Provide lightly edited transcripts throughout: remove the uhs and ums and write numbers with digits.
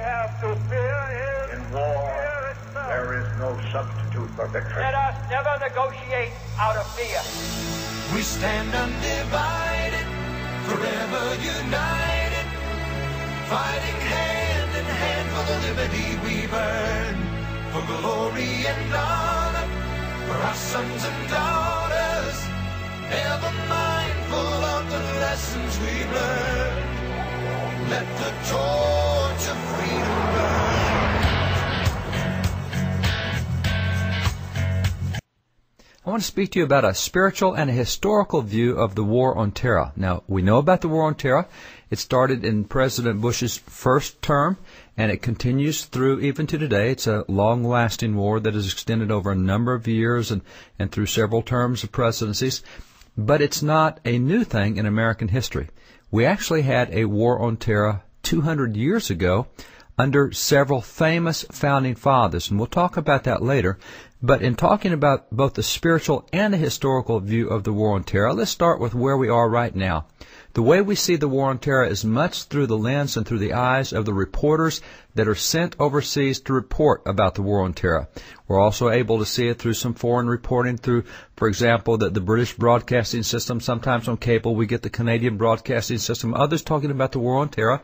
have to fear is In war, fear itself. there is no substitute for victory. Let us never negotiate out of fear. We stand undivided, forever united, fighting hand in hand for the liberty we've earned, for glory and honor, for our sons and daughters, ever mindful of the lessons we've learned. Let the torch of freedom burn. I want to speak to you about a spiritual and a historical view of the War on Terror. Now, we know about the War on Terror. It started in President Bush's first term, and it continues through even to today. It's a long-lasting war that has extended over a number of years and through several terms of presidencies. But it's not a new thing in American history. We actually had a war on terror 200 years ago under several famous founding fathers, and we'll talk about that later. But in talking about both the spiritual and the historical view of the war on terror, let's start with where we are right now. The way we see the war on terror is much through the lens and through the eyes of the reporters that are sent overseas to report about the war on terror. We're also able to see it through some foreign reporting through, for example, the British broadcasting system. Sometimes on cable we get the Canadian broadcasting system, others talking about the war on terror,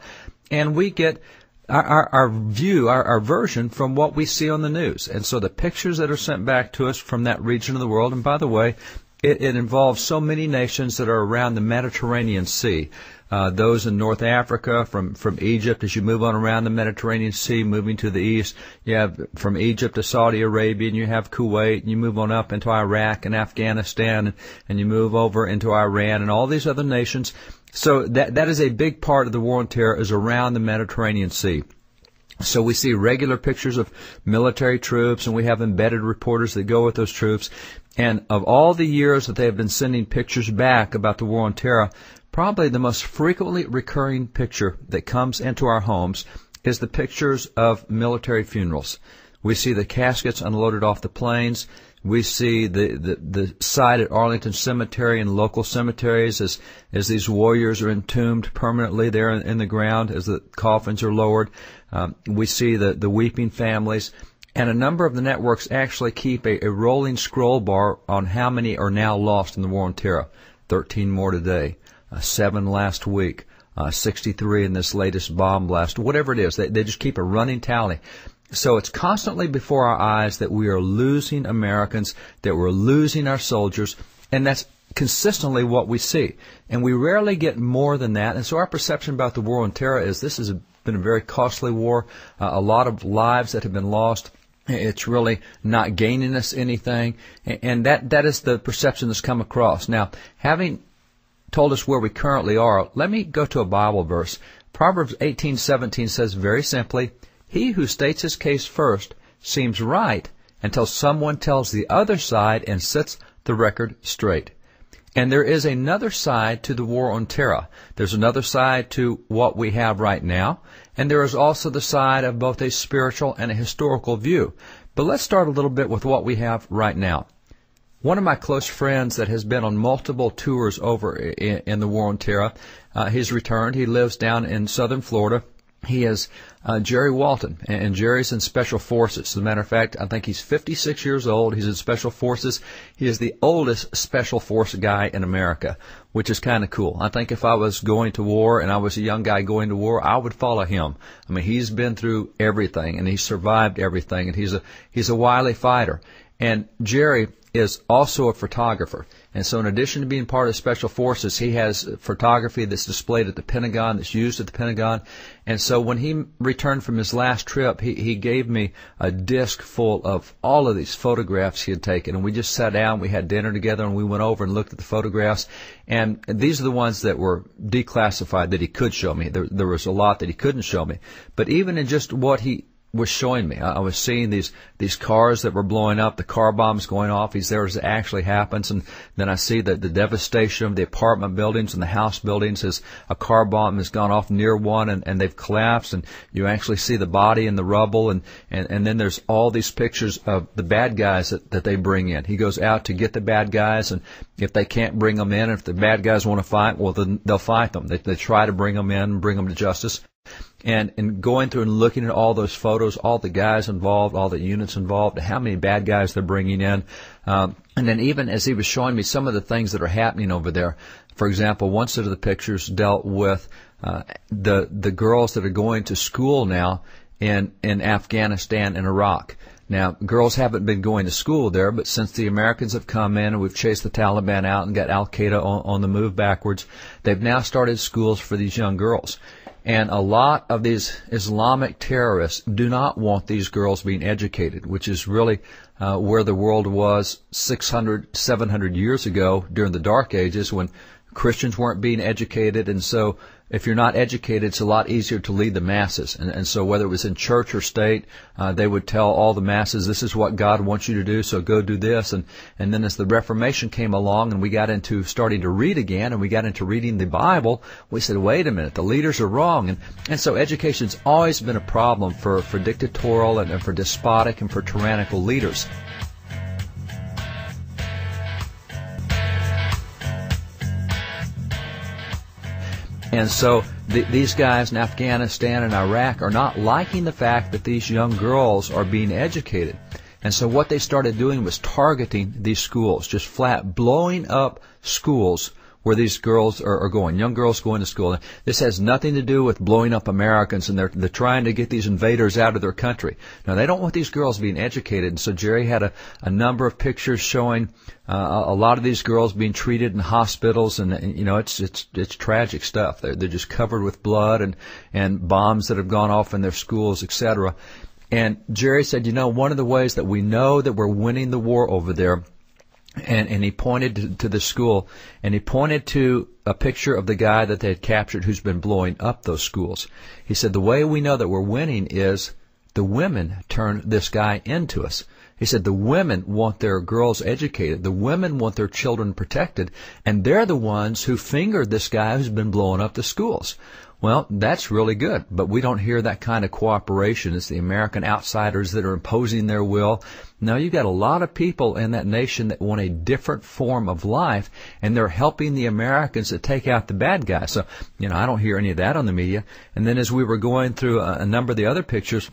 and we get our view, our version from what we see on the news. And so the pictures that are sent back to us from that region of the world, and by the way, it involves so many nations that are around the Mediterranean Sea. Those in North Africa, from Egypt, as you move on around the Mediterranean Sea, moving to the east, you have from Egypt to Saudi Arabia, and you have Kuwait, and you move on up into Iraq and Afghanistan, and you move over into Iran and all these other nations. So that is a big part of the war on terror, is around the Mediterranean Sea. So we see regular pictures of military troops, and we have embedded reporters that go with those troops. And of all the years that they have been sending pictures back about the war on terror, probably the most frequently recurring picture that comes into our homes is the pictures of military funerals. We see the caskets unloaded off the planes. We see the site at Arlington Cemetery and local cemeteries as these warriors are entombed permanently there in the ground as the coffins are lowered. We see the weeping families. And a number of the networks actually keep a rolling scroll bar on how many are now lost in the war on terror. 13 more today, 7 last week, 63 in this latest bomb blast, whatever it is. They just keep a running tally. So it's constantly before our eyes that we are losing Americans, that we're losing our soldiers, and that's consistently what we see. And we rarely get more than that. And so our perception about the war on terror is this has been a very costly war, a lot of lives that have been lost. It's really not gaining us anything, and that is the perception that's come across. Now, having told us where we currently are, let me go to a Bible verse. Proverbs 18:17 says very simply, "He who states his case first seems right until someone tells the other side and sets the record straight." And there is another side to the war on terror. There's another side to what we have right now, and there is also the side of both a spiritual and a historical view. But let's start a little bit with what we have right now. One of my close friends that has been on multiple tours over in the war on terror, he's returned. He lives down in southern Florida. He is Jerry Walton, and Jerry's in Special Forces. As a matter of fact, I think he's 56 years old. He's in Special Forces. He is the oldest Special Force guy in America, which is kind of cool. I think if I was going to war and I was a young guy going to war, I would follow him. I mean, he's been through everything, and he's survived everything, and he's a wily fighter. And Jerry is also a photographer. And so in addition to being part of Special Forces, he has photography that's displayed at the Pentagon, that's used at the Pentagon. And so when he returned from his last trip, he gave me a disc full of all of these photographs he had taken. And we just sat down, we had dinner together, and we went over and looked at the photographs. And these are the ones that were declassified that he could show me. There was a lot that he couldn't show me. But even in just what he was showing me, I was seeing these cars that were blowing up, the car bombs going off. He's there as it actually happens, and then I see the devastation of the apartment buildings and the house buildings as a car bomb has gone off near one, and they've collapsed, and you actually see the body in the rubble, and then there's all these pictures of the bad guys that they bring in. He goes out to get the bad guys, and if they can't bring them in, if the bad guys want to fight, well, then they'll fight them. They try to bring them in and bring them to justice. and going through and looking at all those photos, all the guys involved, all the units involved, how many bad guys they're bringing in. And then even as he was showing me some of the things that are happening over there, for example, one set of the pictures dealt with the girls that are going to school now in Afghanistan and Iraq. Now, girls haven't been going to school there, but since the Americans have come in and we've chased the Taliban out and got Al-Qaeda on the move backwards, they've now started schools for these young girls. And a lot of these Islamic terrorists do not want these girls being educated, which is really where the world was 600, 700 years ago during the Dark Ages when Christians weren't being educated. And so if you're not educated, it's a lot easier to lead the masses. And so whether it was in church or state, they would tell all the masses, this is what God wants you to do, so go do this. And then as the Reformation came along and we got into starting to read again and we got into reading the Bible, we said, wait a minute, the leaders are wrong. And so education's always been a problem for dictatorial and for despotic and for tyrannical leaders. And so these guys in Afghanistan and Iraq are not liking the fact that these young girls are being educated. And so what they started doing was targeting these schools, just flat blowing up schools where these girls are going, young girls going to school. This has nothing to do with blowing up Americans, and they're trying to get these invaders out of their country. Now, they don't want these girls being educated, and so Jerry had a number of pictures showing a lot of these girls being treated in hospitals, and you know, it's tragic stuff. They're just covered with blood and bombs that have gone off in their schools, etc. And Jerry said, you know, one of the ways that we know that we're winning the war over there, and he pointed to the school, and he pointed to a picture of the guy that they had captured who's been blowing up those schools. He said, the way we know that we're winning is the women turn this guy into us. He said the women want their girls educated. The women want their children protected. And they're the ones who fingered this guy who's been blowing up the schools. Well, that's really good, but we don't hear that kind of cooperation. It's the American outsiders that are imposing their will. No, you've got a lot of people in that nation that want a different form of life, and they're helping the Americans to take out the bad guys. So, you know, I don't hear any of that on the media. And then as we were going through a number of the other pictures,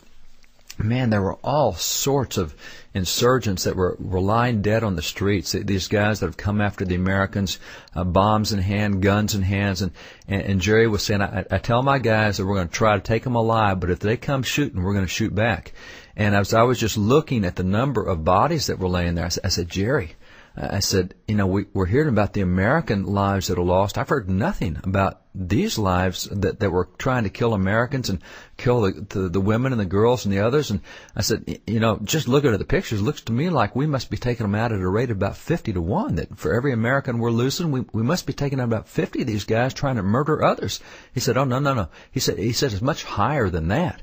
man, there were all sorts of insurgents that were lying dead on the streets. These guys that have come after the Americans, bombs in hand, guns in hands. And Jerry was saying, I tell my guys that we're going to try to take them alive, but if they come shooting, we're going to shoot back. And as I was just looking at the number of bodies that were laying there, I said, Jerry, I said, you know, we're hearing about the American lives that are lost. I've heard nothing about these lives that were trying to kill Americans and kill the women and the girls and the others. And I said, you know, just looking at the pictures, it looks to me like we must be taking them out at a rate of about 50 to 1, that for every American we're losing, we must be taking out about 50 of these guys trying to murder others. He said, oh, no. He said it's much higher than that.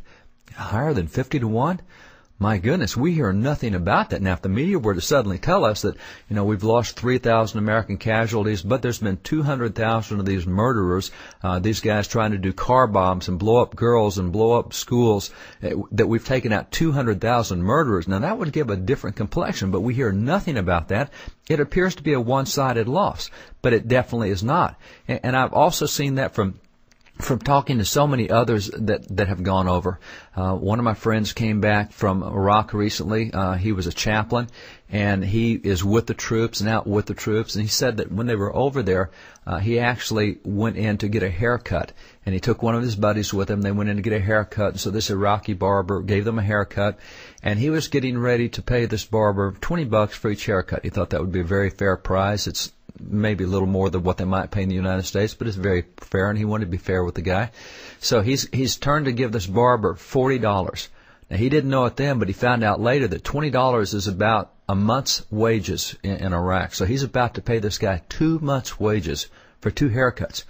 Higher than 50 to 1? My goodness, we hear nothing about that. Now, if the media were to suddenly tell us that, you know, we've lost 3,000 American casualties, but there's been 200,000 of these murderers, these guys trying to do car bombs and blow up girls and blow up schools, that we've taken out 200,000 murderers. Now, that would give a different complexion, but we hear nothing about that. It appears to be a one-sided loss, but it definitely is not. And I've also seen that from talking to so many others that have gone over. One of my friends came back from Iraq recently. He was a chaplain, and he is with the troops and out with the troops. And he said that when they were over there, he actually went in to get a haircut. And he took one of his buddies with him. They went in to get a haircut. And so this Iraqi barber gave them a haircut. And he was getting ready to pay this barber $20 for each haircut. He thought that would be a very fair price. It's maybe a little more than what they might pay in the United States, but it's very fair, and he wanted to be fair with the guy. So he's turned to give this barber $40. Now, he didn't know it then, but he found out later that $20 is about a month's wages in Iraq. So he's about to pay this guy 2 months' wages for 2 haircuts.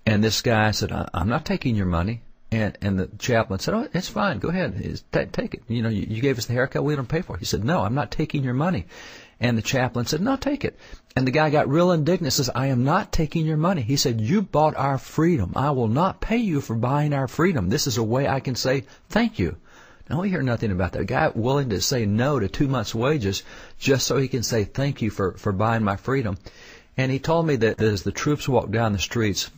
And this guy said, I'm not taking your money. And the chaplain said, oh, it's fine. Go ahead. Take it. You know, you gave us the haircut. We don't pay for it. He said, no, I'm not taking your money. And the chaplain said, no, take it. And the guy got real indignant, says, I am not taking your money. He said, you bought our freedom. I will not pay you for buying our freedom. This is a way I can say thank you. Now, we hear nothing about that. A guy willing to say no to 2 months' wages just so he can say thank you for buying my freedom. And he told me that as the troops walked down the streets,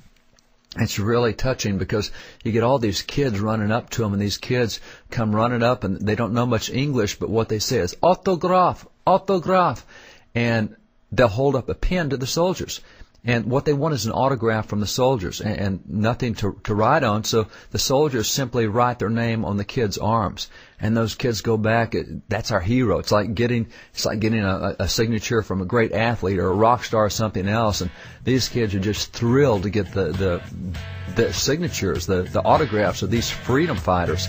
It's really touching because you get all these kids running up to them, and these kids come running up, and they don't know much English, but what they say is, autograph, autograph. And they'll hold up a pen to the soldiers. And what they want is an autograph from the soldiers and nothing to write on. So the soldiers simply write their name on the kids' arms. And those kids go back. That's our hero. It's like getting a signature from a great athlete or a rock star or something else. And these kids are just thrilled to get the signatures, the autographs of these freedom fighters.